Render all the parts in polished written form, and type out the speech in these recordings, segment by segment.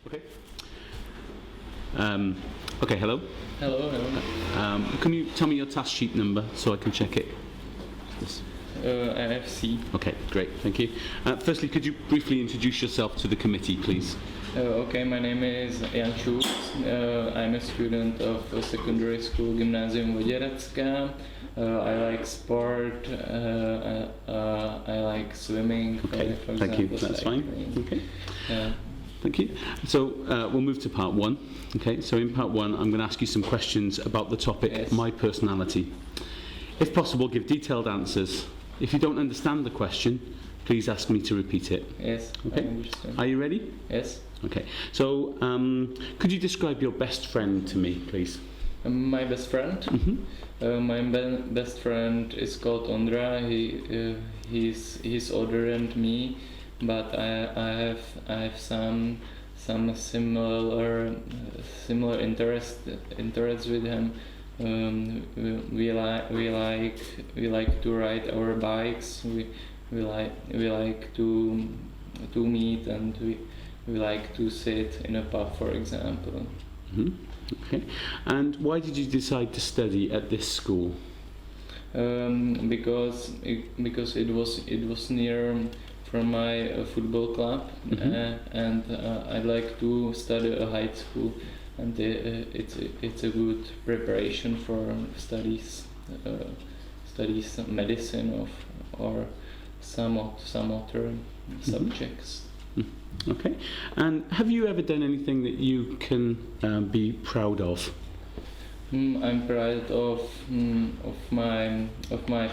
Okay. Okay, hello. Hello, hello. Can you tell me your task sheet number so I can check it? This. IFC. Okay, great, thank you. Firstly, could you briefly introduce yourself to the committee, please? Okay, my name is Jan Schulz. I'm a student of secondary school Gymnázium Voděracká. I like sport. I like swimming. Okay, for thank you. example, That's cycling. fine. Okay. Thank you. So we'll move to part one. Okay, so in part one, I'm going to ask you some questions about the topic, Yes. my personality. If possible, give detailed answers. If you don't understand the question, please ask me to repeat it. Yes, Okay. I understand. Are you ready? Yes. Okay. So, could you describe your best friend to me, please? My best friend. Mm-hmm. My best friend is called Ondra. He's older than me, but I have some similar interests with him. We like to ride our bikes. We like to meet, and we like to sit in a pub, for example. Mm-hmm. Okay. And why did you decide to study at this school? Because it was near from my football club, and I'd like to study a high school, and it's a good preparation for studies medicine or some other subjects. Okay. And have you ever done anything that you can be proud of? I'm proud of my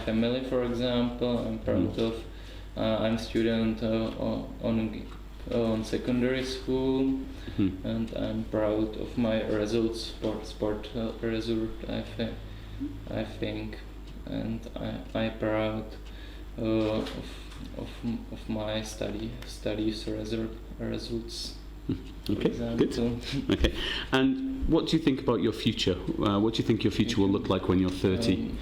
family, for example. I'm proud of I'm student on secondary school, and I'm proud of my results, sport result. I think, and I'm proud of my studies results. Okay, good. Okay, and what do you think about your future? What do you think your future will look like when you're 30?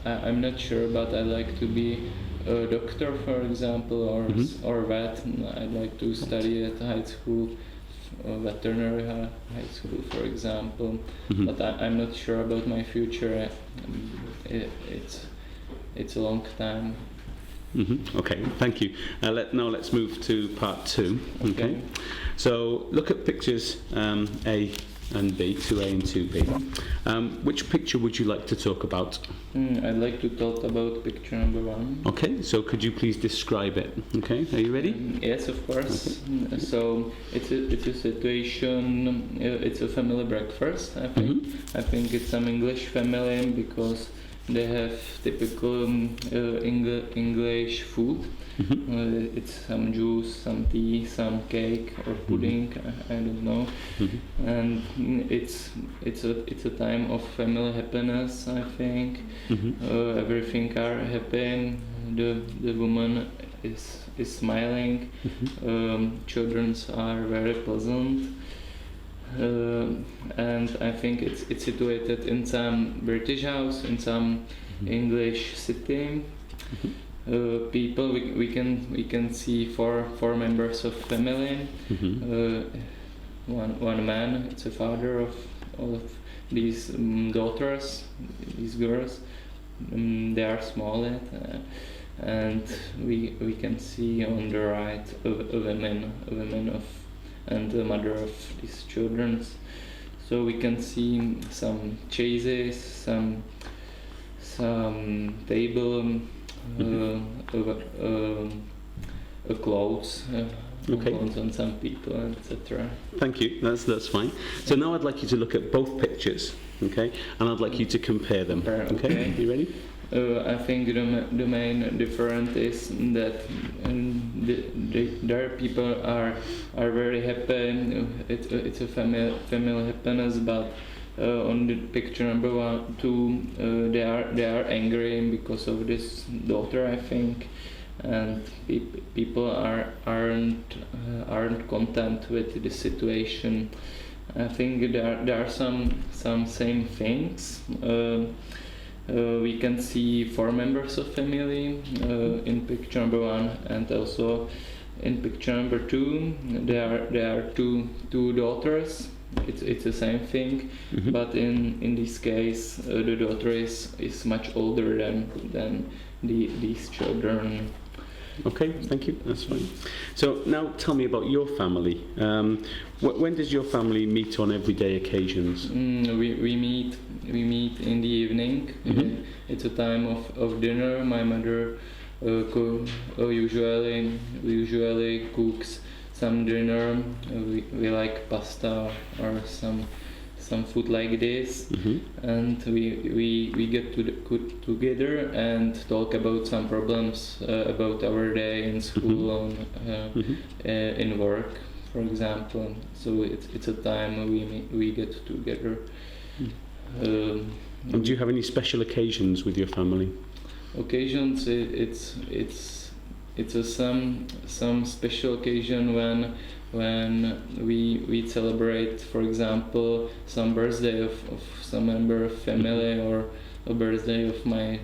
I'm not sure, but I'd like to be a doctor, for example, or vet. I'd like to study at high school, veterinary high school, for example. But I'm not sure about my future. It's a long time. Okay, thank you. Now let's move to part two. Okay. So look at pictures A and B, 2A and 2B. Which picture would you like to talk about? I'd like to talk about picture number 1. Okay, so could you please describe it? Okay, are you ready? Yes, of course. Okay. So it's a situation. It's a family breakfast. I think. I think it's some English family because they have typical English food. It's some juice, some tea, some cake or pudding. I don't know. And it's a time of family happiness. I think everything are happy. The woman is smiling. Children are very pleasant. And I think it's situated in some British house, in some English city. People we can see four members of family. One man, it's a father of all of these daughters, these girls. They are small, and we can see on the right a woman of and the mother of these children. So we can see some chaises, some table, clothes. Clothes on some people, etc. Thank you. That's fine. So now I'd like you to look at both pictures, okay? And I'd like you to compare them. Okay? You ready? I think the main difference is that their people are very happy. It's a family happiness, but on the picture number 1, 2, they are angry because of this daughter, I think, and people aren't content with the situation. I think there are some same things. We can see 4 members of family in picture number 1, and also in picture number 2, there are two daughters. It's the same thing, but in this case, the daughter is much older than these children. Okay, thank you. That's fine. So now tell me about your family. When does your family meet on everyday occasions? We meet in the evening. It's a time of dinner. My mother usually cooks some dinner. We like pasta or some food like this, and we get together and talk about some problems about our day in school, in work, for example. So it's a time we get together. And do you have any special occasions with your family? Occasions, it's some special occasion when we celebrate, for example, some birthday of some member of family, or a birthday of my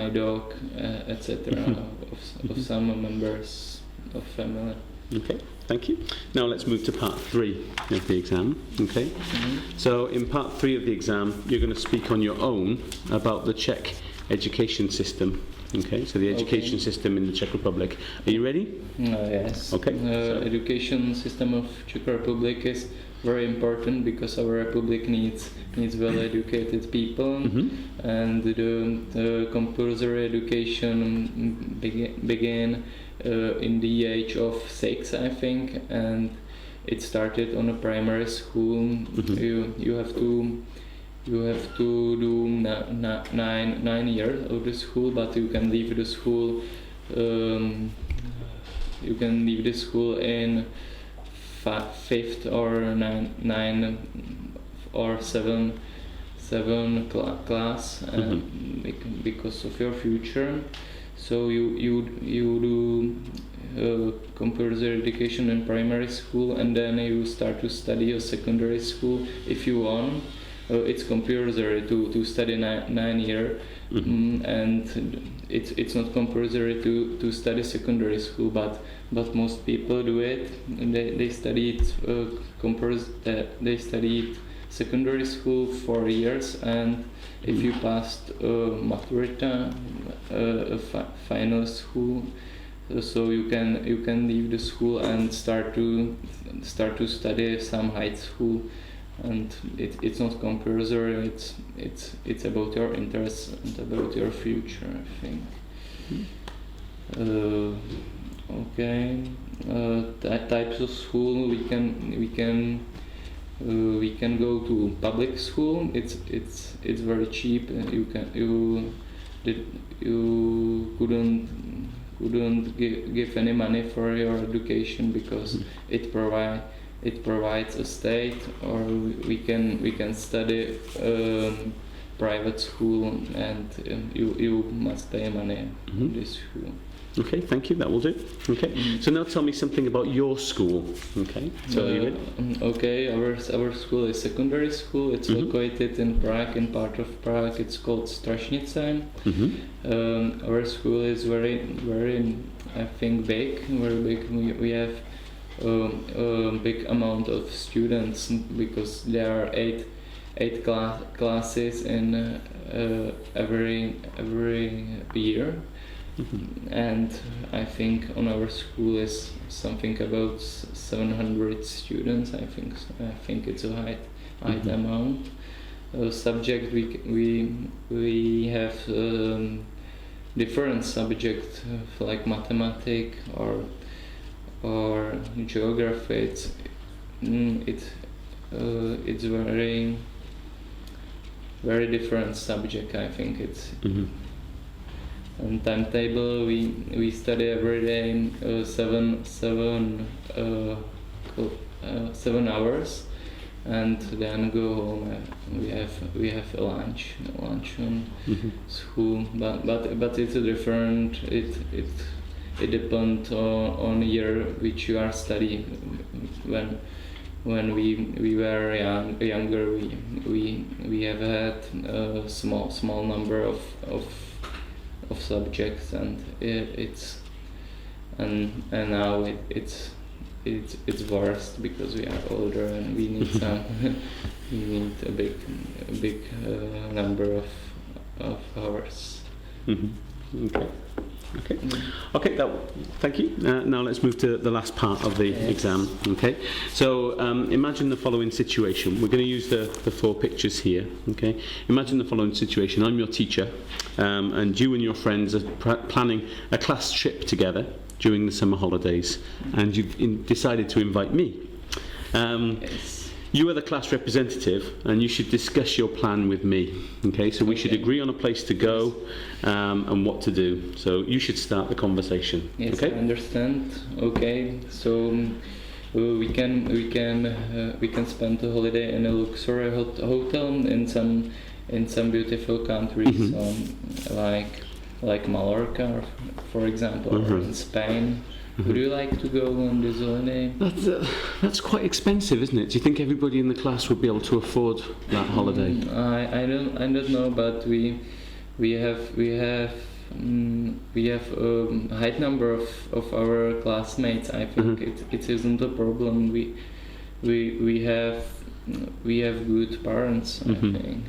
dog, etc. of some members of family. Okay, thank you. Now let's move to part 3 of the exam. Okay. So in part 3 of the exam, you're going to speak on your own about the Czech education system. Okay, so the education system in the Czech Republic. Are you ready? Yes. Okay. Education system of Czech Republic is very important because our republic needs well-educated people, and the compulsory education began in the age of 6, I think, and it started on a primary school. You have to do 9 years of the school, but you can leave the school. You can leave the school in 5th or 9 or 7 class, because of your future. So you do compulsory education in primary school, and then you start to study a secondary school if you want. It's compulsory to study 9 years, and it's not compulsory to study secondary school, but most people do it. They study secondary school 4 years, and if you passed maturita, final school, so you can leave the school and start to study some high school. And it's not compulsory. It's about your interests and about your future, I think. Types of school, we can go to public school. It's very cheap. You couldn't give any money for your education because it provides a state, or we can study private school, and you must pay money to this school. Okay, thank you. That will do. Okay. So now tell me something about your school. Okay. So are you ready? Okay. Our school is secondary school. It's located in Prague, in part of Prague. It's called Státní. Our school is very, I think, very big. We have a big amount of students because there are eight classes in every year, and I think on our school is something about 700 students. I think it's a high amount. Subject we have different subjects like mathematics or geography. It's very different subject. I think it's on timetable we study every day 7 hours, and then go home. We have a lunch on school, but it's a different. It depends on the year which you are studying. When we were younger, we have had a small number of subjects, and and now it's worse because we are older and we need we need a big number of hours. Mm-hmm. Okay. Thank you. Now let's move to the last part of the exam. Okay. So imagine the following situation. We're going to use the 4 pictures here. Okay. Imagine the following situation. I'm your teacher, and you and your friends are planning a class trip together during the summer holidays, and you've decided to invite me. Yes. You are the class representative, and you should discuss your plan with me. Okay, so we should agree on a place to go and what to do. So you should start the conversation. Yes, okay? I understand. Okay, so we can spend the holiday in a luxury hotel in some beautiful countries, like Mallorca, for example, or in Spain. Would you like to go on this holiday? That's quite expensive, isn't it? Do you think everybody in the class would be able to afford that holiday? I don't know, but we have a high number of our classmates. I think it isn't a problem. We have good parents, I think.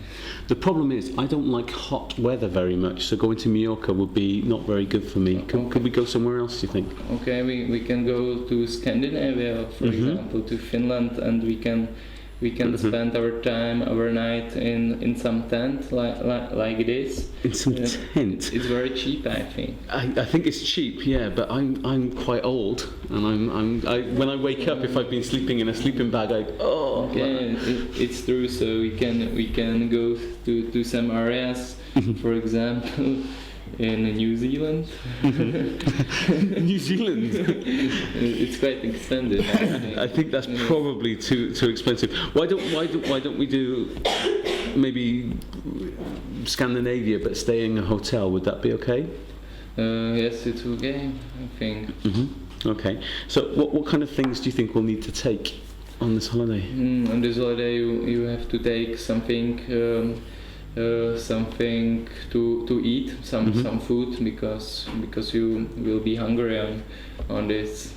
The problem is, I don't like hot weather very much, so going to Mallorca would be not very good for me. Could we go somewhere else, do you think? Okay, we can go to Scandinavia, for example, to Finland, and we can spend our night in some tent like this. In some tent? It's very cheap, I think. I think it's cheap, yeah, but I'm quite old, and when I wake up, if I've been sleeping in a sleeping bag, Okay, it's true. So we can go to some areas, for example, in New Zealand. New Zealand. It's quite expensive. I think that's probably too expensive. Why don't we do maybe Scandinavia, but stay in a hotel? Would that be okay? Yes, it's okay, I think. Okay. So what kind of things do you think we'll need to take on this holiday? On this holiday, you have to take something to eat, some food, because you will be hungry on this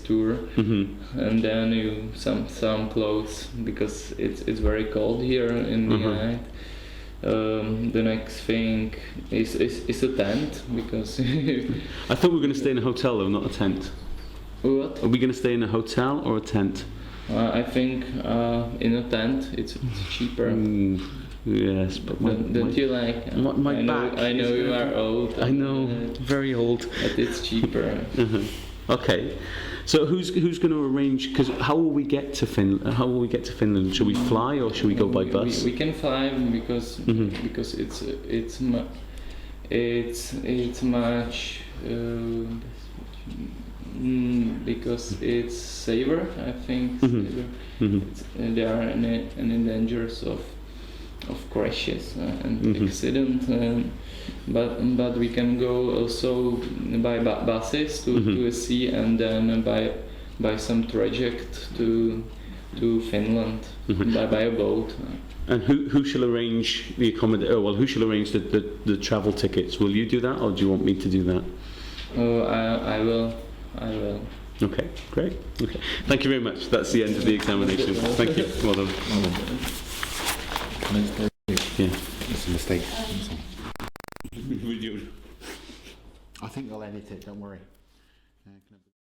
tour, and then some clothes, because it's very cold here in the night. The next thing is a tent, because I thought we were going to stay in a hotel though, not a tent. What? Are we going to stay in a hotel or a tent? I think in a tent it's cheaper. Yes, but don't you like? My back. I know you are old. I know, very old. But it's cheaper. Okay, so who's going to arrange? Because how will we get to Finland? Should we fly or should we go by bus? We can fly because it's much. Because it's safer, I think. There are any dangers of crashes and accidents, but we can go also by buses to a sea, and then by some traject to Finland by a boat. And who shall arrange the accommodation? Oh, well, who shall arrange the travel tickets? Will you do that, or do you want me to do that? I will. Okay, great. Okay, thank you very much. That's the end of the examination. Thank you. Well done. Yeah, it's a mistake. I think they'll edit it. Don't worry.